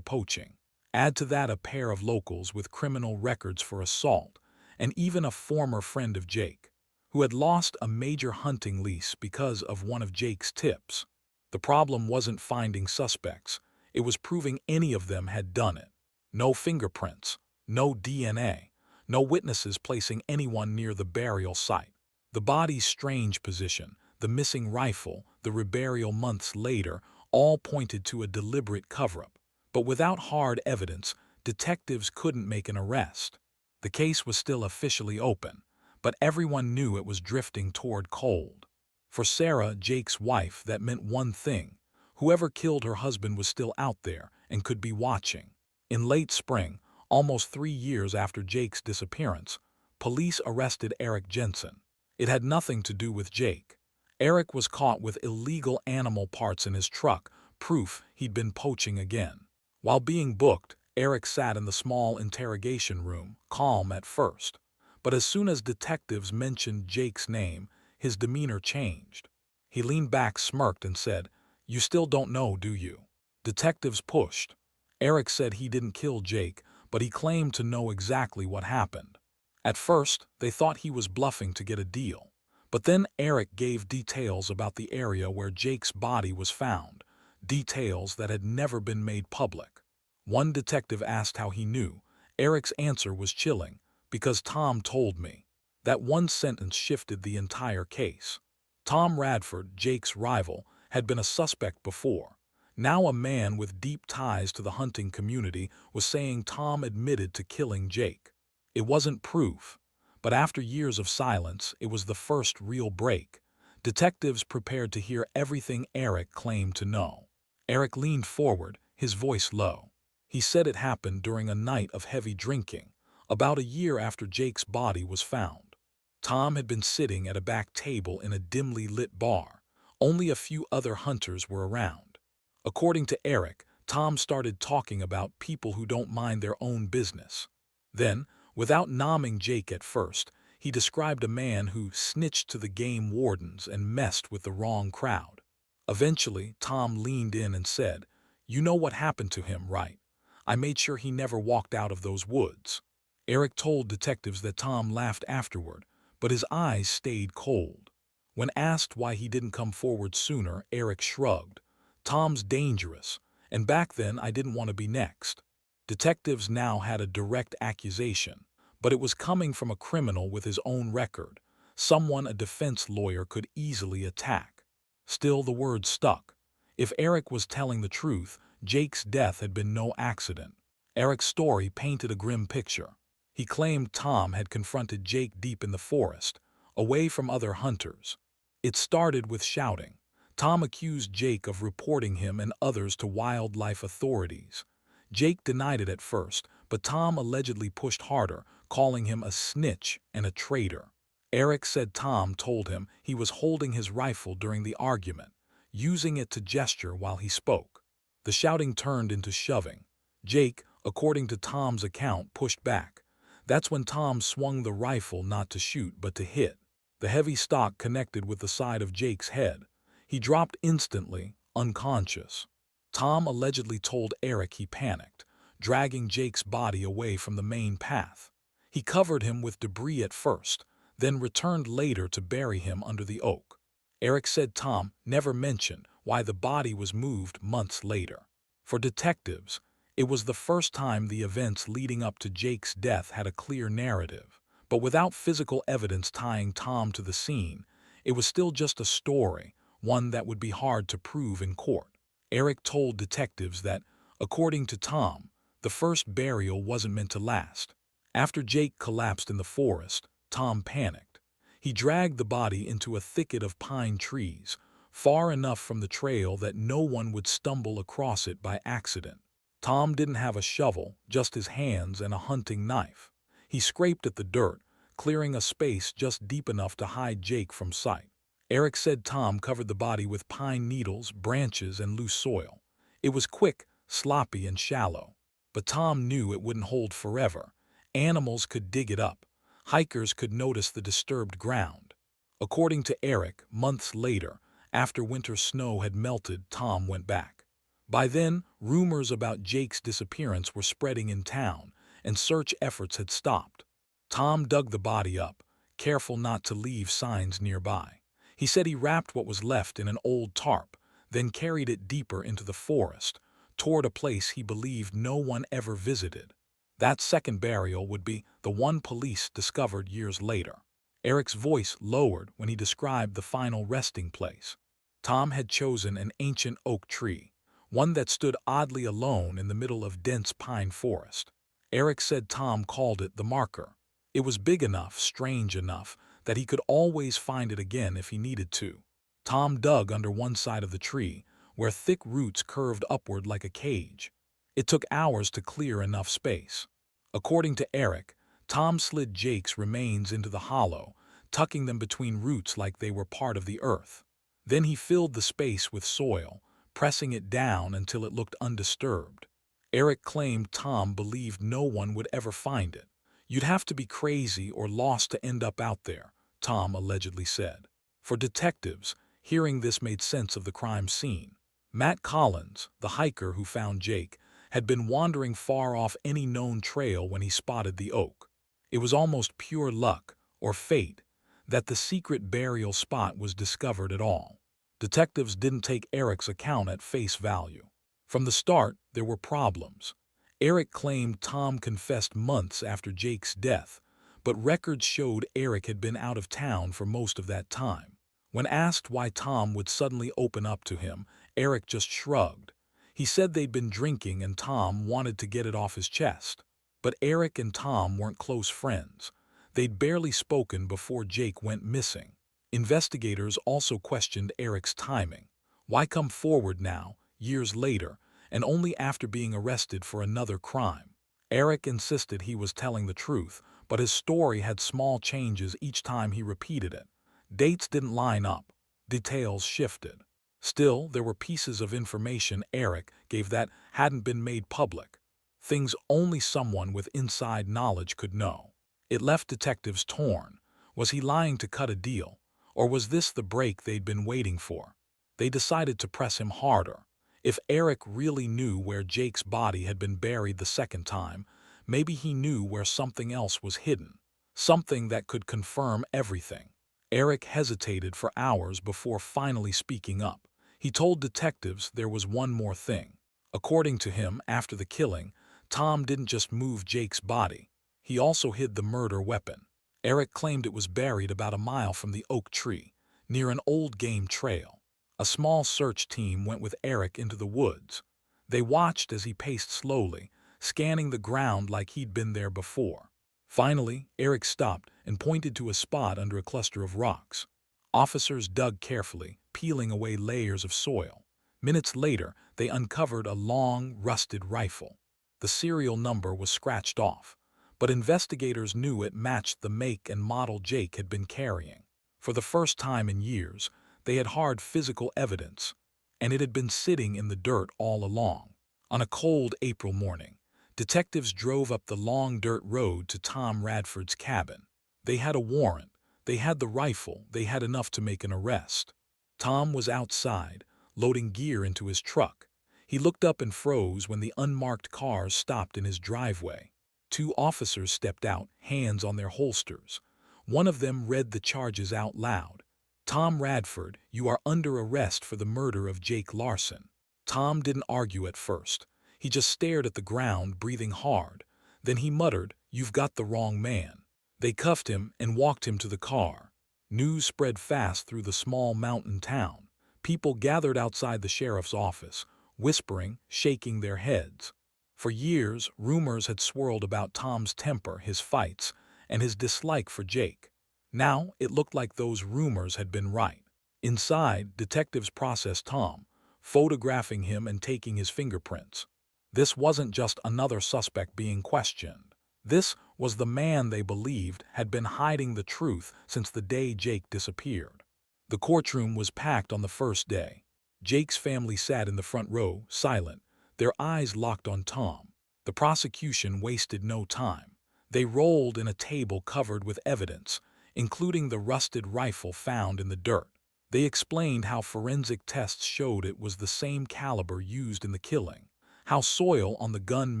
poaching. Add to that a pair of locals with criminal records for assault, and even a former friend of Jake, who had lost a major hunting lease because of one of Jake's tips. The problem wasn't finding suspects, It was proving any of them had done it. No fingerprints, no DNA, no witnesses placing anyone near the burial site. The body's strange position, the missing rifle, the reburial months later, all pointed to a deliberate cover-up. But without hard evidence, detectives couldn't make an arrest. The case was still officially open, but everyone knew it was drifting toward cold. For Sarah, Jake's wife, that meant one thing. Whoever killed her husband was still out there and could be watching. In late spring, almost 3 years after Jake's disappearance, police arrested Eric Jensen. It had nothing to do with Jake. Eric was caught with illegal animal parts in his truck, proof he'd been poaching again. While being booked, Eric sat in the small interrogation room, calm at first. But as soon as detectives mentioned Jake's name, his demeanor changed. He leaned back, smirked, and said, "You still don't know, do you?" Detectives pushed. Eric said he didn't kill Jake, but he claimed to know exactly what happened. At first, they thought he was bluffing to get a deal. But then Eric gave details about the area where Jake's body was found, details that had never been made public. One detective asked how he knew. Eric's answer was chilling, "Because Tom told me." That one sentence shifted the entire case. Tom Radford, Jake's rival, had been a suspect before. Now a man with deep ties to the hunting community was saying Tom admitted to killing Jake. It wasn't proof, but after years of silence, it was the first real break. Detectives prepared to hear everything Eric claimed to know. Eric leaned forward, his voice low. He said it happened during a night of heavy drinking, about a year after Jake's body was found. Tom had been sitting at a back table in a dimly lit bar. Only a few other hunters were around. According to Eric, Tom started talking about people who don't mind their own business. Then, without naming Jake at first, he described a man who snitched to the game wardens and messed with the wrong crowd. Eventually, Tom leaned in and said, "You know what happened to him, right? I made sure he never walked out of those woods." Eric told detectives that Tom laughed afterward, but his eyes stayed cold. When asked why he didn't come forward sooner, Eric shrugged. "Tom's dangerous, and back then I didn't want to be next." Detectives now had a direct accusation, but it was coming from a criminal with his own record, someone a defense lawyer could easily attack. Still, the word stuck. If Eric was telling the truth, Jake's death had been no accident. Eric's story painted a grim picture. He claimed Tom had confronted Jake deep in the forest, away from other hunters. It started with shouting. Tom accused Jake of reporting him and others to wildlife authorities. Jake denied it at first, but Tom allegedly pushed harder, calling him a snitch and a traitor. Eric said Tom told him he was holding his rifle during the argument, using it to gesture while he spoke. The shouting turned into shoving. Jake, according to Tom's account, pushed back. That's when Tom swung the rifle not to shoot but to hit. The heavy stock connected with the side of Jake's head. He dropped instantly, unconscious. Tom allegedly told Eric he panicked, dragging Jake's body away from the main path. He covered him with debris at first, then returned later to bury him under the oak. Eric said Tom never mentioned why the body was moved months later. For detectives, it was the first time the events leading up to Jake's death had a clear narrative. But without physical evidence tying Tom to the scene, it was still just a story, one that would be hard to prove in court. Eric told detectives that, according to Tom, the first burial wasn't meant to last. After Jake collapsed in the forest, Tom panicked. He dragged the body into a thicket of pine trees, far enough from the trail that no one would stumble across it by accident. Tom didn't have a shovel, just his hands and a hunting knife. He scraped at the dirt, clearing a space just deep enough to hide Jake from sight. Eric said Tom covered the body with pine needles, branches, and loose soil. It was quick, sloppy, and shallow. But Tom knew it wouldn't hold forever. Animals could dig it up. Hikers could notice the disturbed ground. According to Eric, months later, after winter snow had melted, Tom went back. By then, rumors about Jake's disappearance were spreading in town, and search efforts had stopped. Tom dug the body up, careful not to leave signs nearby. He said he wrapped what was left in an old tarp, then carried it deeper into the forest, toward a place he believed no one ever visited. That second burial would be the one police discovered years later. Eric's voice lowered when he described the final resting place. Tom had chosen an ancient oak tree, one that stood oddly alone in the middle of dense pine forest. Eric said Tom called it the marker. It was big enough, strange enough, that he could always find it again if he needed to. Tom dug under one side of the tree, where thick roots curved upward like a cage. It took hours to clear enough space. According to Eric, Tom slid Jake's remains into the hollow, tucking them between roots like they were part of the earth. Then he filled the space with soil, pressing it down until it looked undisturbed. Eric claimed Tom believed no one would ever find it. "You'd have to be crazy or lost to end up out there," Tom allegedly said. For detectives, hearing this made sense of the crime scene. Matt Collins, the hiker who found Jake, had been wandering far off any known trail when he spotted the oak. It was almost pure luck, or fate, that the secret burial spot was discovered at all. Detectives didn't take Eric's account at face value. From the start, there were problems. Eric claimed Tom confessed months after Jake's death, but records showed Eric had been out of town for most of that time. When asked why Tom would suddenly open up to him, Eric just shrugged. He said they'd been drinking and Tom wanted to get it off his chest. But Eric and Tom weren't close friends. They'd barely spoken before Jake went missing. Investigators also questioned Eric's timing. Why come forward now, years later, and only after being arrested for another crime? Eric insisted he was telling the truth, but his story had small changes each time he repeated it. Dates didn't line up. Details shifted. Still, there were pieces of information Eric gave that hadn't been made public. Things only someone with inside knowledge could know. It left detectives torn. Was he lying to cut a deal? Or was this the break they'd been waiting for? They decided to press him harder. If Eric really knew where Jake's body had been buried the second time, maybe he knew where something else was hidden. Something that could confirm everything. Eric hesitated for hours before finally speaking up. He told detectives there was one more thing. According to him, after the killing, Tom didn't just move Jake's body. He also hid the murder weapon. Eric claimed it was buried about a mile from the oak tree, near an old game trail. A small search team went with Eric into the woods. They watched as he paced slowly, scanning the ground like he'd been there before. Finally, Eric stopped and pointed to a spot under a cluster of rocks. Officers dug carefully, peeling away layers of soil. Minutes later, they uncovered a long, rusted rifle. The serial number was scratched off, but investigators knew it matched the make and model Jake had been carrying. For the first time in years, they had hard physical evidence, and it had been sitting in the dirt all along. On a cold April morning, detectives drove up the long dirt road to Tom Radford's cabin. They had a warrant, they had the rifle, they had enough to make an arrest. Tom was outside, loading gear into his truck. He looked up and froze when the unmarked cars stopped in his driveway. Two officers stepped out, hands on their holsters. One of them read the charges out loud. "Tom Radford, you are under arrest for the murder of Jake Larson." Tom didn't argue at first. He just stared at the ground, breathing hard. Then he muttered, "You've got the wrong man." They cuffed him and walked him to the car. News spread fast through the small mountain town. People gathered outside the sheriff's office, whispering, shaking their heads. For years, rumors had swirled about Tom's temper, his fights, and his dislike for Jake. Now, it looked like those rumors had been right. Inside, detectives processed Tom, photographing him and taking his fingerprints. This wasn't just another suspect being questioned. This was the man they believed had been hiding the truth since the day Jake disappeared. The courtroom was packed on the first day. Jake's family sat in the front row, silent, their eyes locked on Tom. The prosecution wasted no time. They rolled in a table covered with evidence, including the rusted rifle found in the dirt. They explained how forensic tests showed it was the same caliber used in the killing, how soil on the gun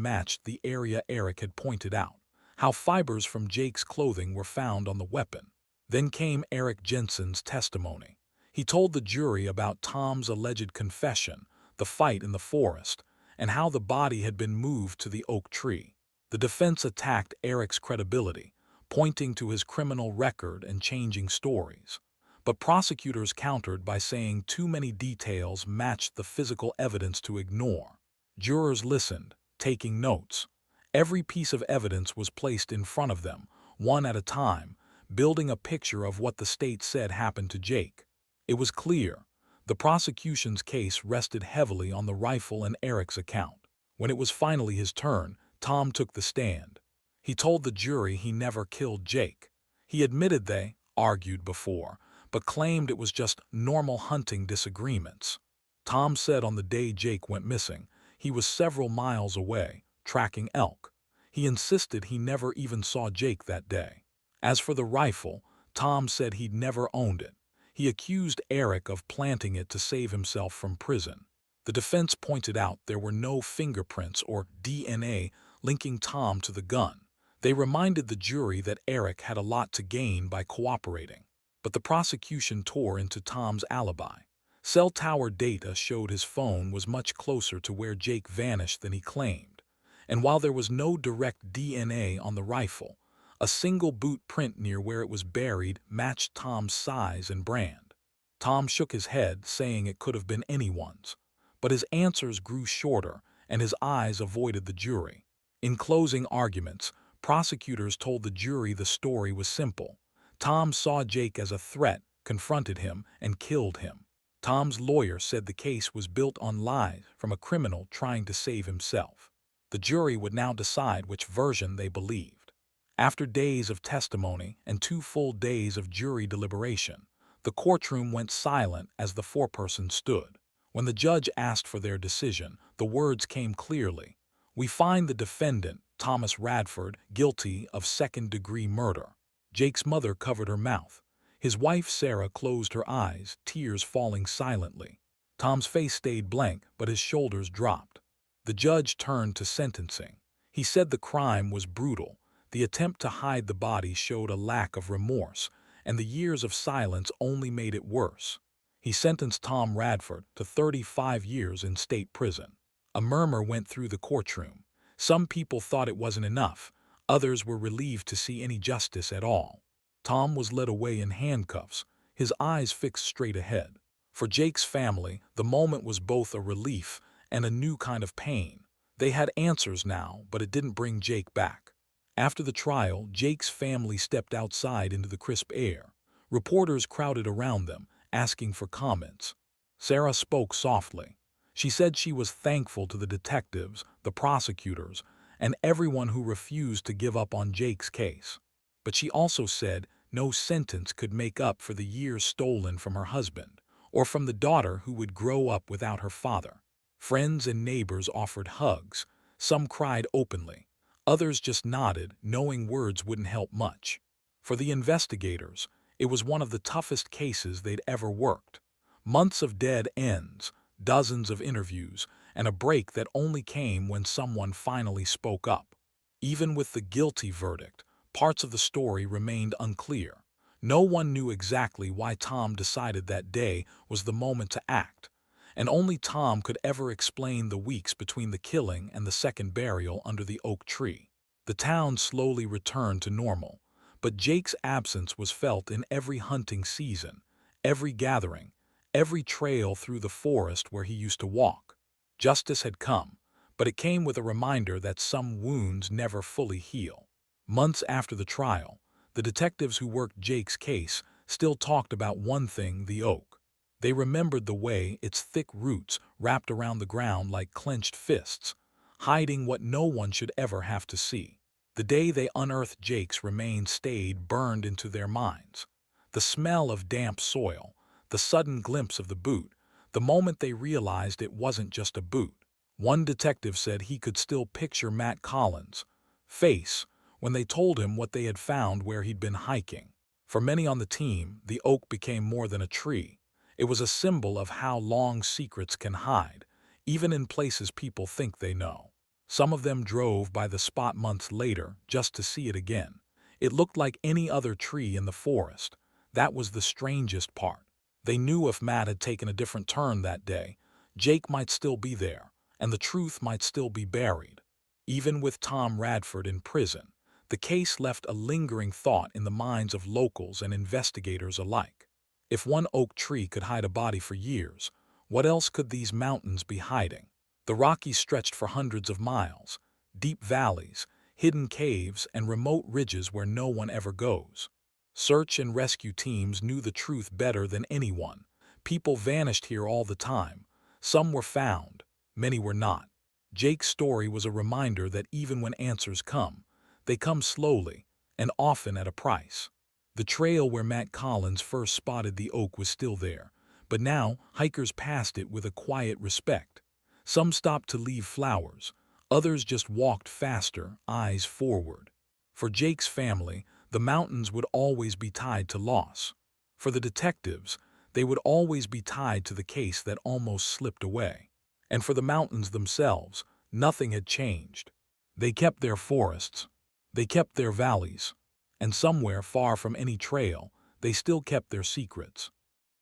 matched the area Eric had pointed out, how fibers from Jake's clothing were found on the weapon. Then came Eric Jensen's testimony. He told the jury about Tom's alleged confession, the fight in the forest, and how the body had been moved to the oak tree. The defense attacked Eric's credibility, pointing to his criminal record and changing stories. But prosecutors countered by saying too many details matched the physical evidence to ignore. Jurors listened, taking notes. Every piece of evidence was placed in front of them, one at a time, building a picture of what the state said happened to Jake. It was clear. The prosecution's case rested heavily on the rifle and Eric's account. When it was finally his turn, Tom took the stand. He told the jury he never killed Jake. He admitted they argued before, but claimed it was just normal hunting disagreements. Tom said on the day Jake went missing, he was several miles away, tracking elk. He insisted he never even saw Jake that day. As for the rifle, Tom said he'd never owned it. He accused Eric of planting it to save himself from prison. The defense pointed out there were no fingerprints or DNA linking Tom to the gun. They reminded the jury that Eric had a lot to gain by cooperating. But the prosecution tore into Tom's alibi. Cell tower data showed his phone was much closer to where Jake vanished than he claimed. And while there was no direct DNA on the rifle, a single boot print near where it was buried matched Tom's size and brand. Tom shook his head, saying it could have been anyone's. But his answers grew shorter, and his eyes avoided the jury. In closing arguments, prosecutors told the jury the story was simple. Tom saw Jake as a threat, confronted him, and killed him. Tom's lawyer said the case was built on lies from a criminal trying to save himself. The jury would now decide which version they believed. After days of testimony and 2 full days of jury deliberation, the courtroom went silent as the foreperson stood. When the judge asked for their decision, the words came clearly. "We find the defendant, Thomas Radford, guilty of second-degree murder." Jake's mother covered her mouth. His wife Sarah closed her eyes, tears falling silently. Tom's face stayed blank, but his shoulders dropped. The judge turned to sentencing. He said the crime was brutal. The attempt to hide the body showed a lack of remorse, and the years of silence only made it worse. He sentenced Tom Radford to 35 years in state prison. A murmur went through the courtroom. Some people thought it wasn't enough. Others were relieved to see any justice at all. Tom was led away in handcuffs, his eyes fixed straight ahead. For Jake's family, the moment was both a relief and a new kind of pain. They had answers now, but it didn't bring Jake back. After the trial, Jake's family stepped outside into the crisp air. Reporters crowded around them, asking for comments. Sarah spoke softly. She said she was thankful to the detectives, the prosecutors, and everyone who refused to give up on Jake's case. But she also said no sentence could make up for the years stolen from her husband, or from the daughter who would grow up without her father. Friends and neighbors offered hugs. Some cried openly. Others just nodded, knowing words wouldn't help much. For the investigators, it was one of the toughest cases they'd ever worked. Months of dead ends, dozens of interviews, and a break that only came when someone finally spoke up. Even with the guilty verdict, parts of the story remained unclear. No one knew exactly why Tom decided that day was the moment to act, and only Tom could ever explain the weeks between the killing and the second burial under the oak tree. The town slowly returned to normal, but Jake's absence was felt in every hunting season, every gathering, every trail through the forest where he used to walk. Justice had come, but it came with a reminder that some wounds never fully heal. Months after the trial, the detectives who worked Jake's case still talked about one thing: the oak. They remembered the way its thick roots wrapped around the ground like clenched fists, hiding what no one should ever have to see. The day they unearthed Jake's remains stayed burned into their minds. The smell of damp soil, the sudden glimpse of the boot, the moment they realized it wasn't just a boot. One detective said he could still picture Matt Collins' face when they told him what they had found where he'd been hiking. For many on the team, the oak became more than a tree. It was a symbol of how long secrets can hide, even in places people think they know. Some of them drove by the spot months later just to see it again. It looked like any other tree in the forest. That was the strangest part. They knew if Matt had taken a different turn that day, Jake might still be there, and the truth might still be buried. Even with Tom Radford in prison, the case left a lingering thought in the minds of locals and investigators alike. If one oak tree could hide a body for years, what else could these mountains be hiding? The Rockies stretched for hundreds of miles, deep valleys, hidden caves, and remote ridges where no one ever goes. Search and rescue teams knew the truth better than anyone. People vanished here all the time. Some were found, many were not. Jake's story was a reminder that even when answers come, they come slowly and often at a price. The trail where Matt Collins first spotted the oak was still there, but now hikers passed it with a quiet respect. Some stopped to leave flowers, others just walked faster, eyes forward. For Jake's family, the mountains would always be tied to loss. For the detectives, they would always be tied to the case that almost slipped away. And for the mountains themselves, nothing had changed. They kept their forests, they kept their valleys, and somewhere far from any trail, they still kept their secrets.